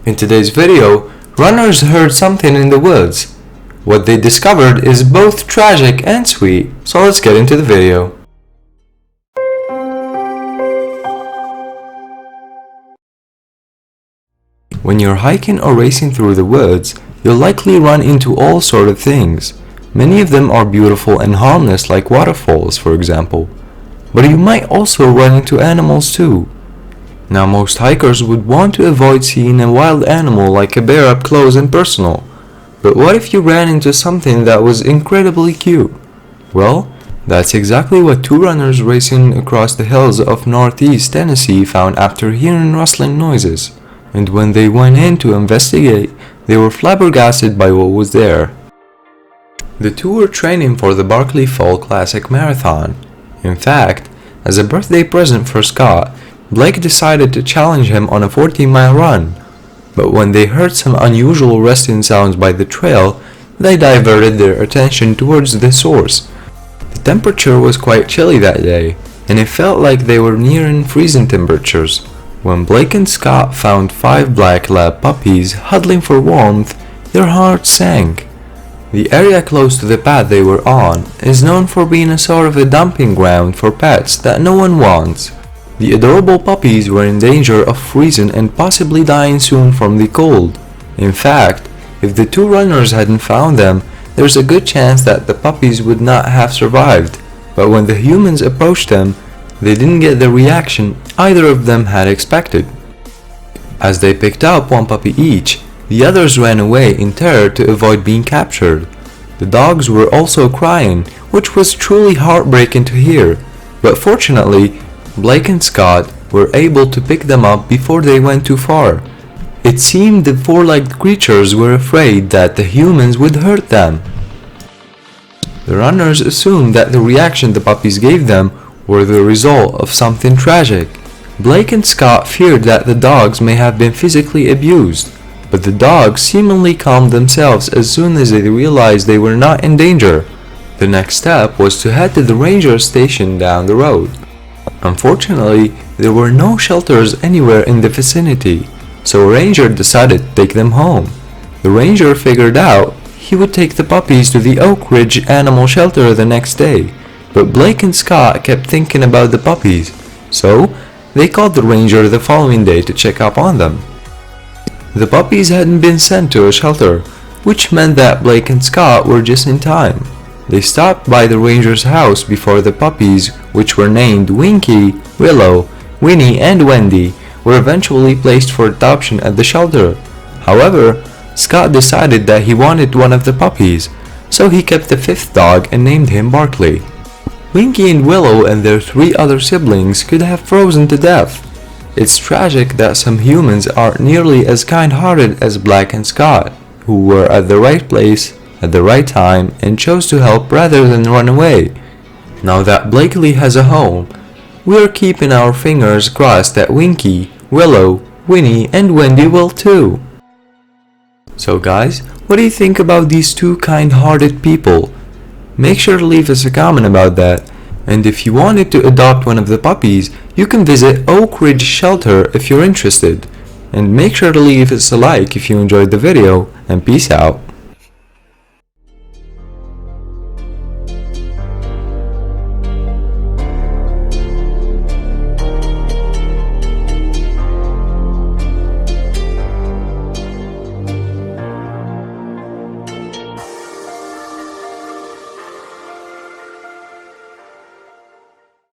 In today's video, runners heard something in the woods. What they discovered is both tragic and sweet, so let's get into the video. When you're hiking or racing through the woods, you'll likely run into all sorts of things. Many of them are beautiful and harmless, like waterfalls, for example. But you might also run into animals too. Now, most hikers would want to avoid seeing a wild animal like a bear up close and personal. But what if you ran into something that was incredibly cute? Well, that's exactly what two runners racing across the hills of northeast Tennessee found after hearing rustling noises. And when they went in to investigate, they were flabbergasted by what was there. The two were training for the Barkley Fall Classic Marathon. In fact, as a birthday present for Scott, Blake decided to challenge him on a 14-mile run. But when they heard some unusual rustling sounds by the trail, they diverted their attention towards the source. The temperature was quite chilly that day, and it felt like they were nearing freezing temperatures. When Blake and Scott found 5 black lab puppies huddling for warmth, their hearts sank. The area close to the path they were on is known for being a sort of a dumping ground for pets that no one wants. The adorable puppies were in danger of freezing and possibly dying soon from the cold. In fact, if the two runners hadn't found them, there's a good chance that the puppies would not have survived. But when the humans approached them, they didn't get the reaction either of them had expected. As they picked up one puppy each, the others ran away in terror to avoid being captured. The dogs were also crying, which was truly heartbreaking to hear, but fortunately, Blake and Scott were able to pick them up before they went too far. It seemed the four-legged creatures were afraid that the humans would hurt them. The runners assumed that the reaction the puppies gave them were the result of something tragic. Blake and Scott feared that the dogs may have been physically abused, but the dogs seemingly calmed themselves as soon as they realized they were not in danger. The next step was to head to the ranger station down the road. Unfortunately, there were no shelters anywhere in the vicinity, so a ranger decided to take them home. The ranger figured out he would take the puppies to the Oak Ridge Animal Shelter the next day, but Blake and Scott kept thinking about the puppies, so they called the ranger the following day to check up on them. The puppies hadn't been sent to a shelter, which meant that Blake and Scott were just in time. They stopped by the ranger's house before the puppies, which were named Winky, Willow, Winnie, and Wendy, were eventually placed for adoption at the shelter. However, Scott decided that he wanted one of the puppies, so he kept the 5th dog and named him Barkley. Winky and Willow and their 3 other siblings could have frozen to death. It's tragic that some humans aren't nearly as kind-hearted as Blake and Scott, who were at the right place at the right time and chose to help rather than run away. Now that Blakely has a home, we're keeping our fingers crossed that Winky, Willow, Winnie, and Wendy will too. So guys, what do you think about these two kind-hearted people? Make sure to leave us a comment about that. And if you wanted to adopt one of the puppies, you can visit Oak Ridge Shelter if you're interested. And make sure to leave us a like if you enjoyed the video, and peace out.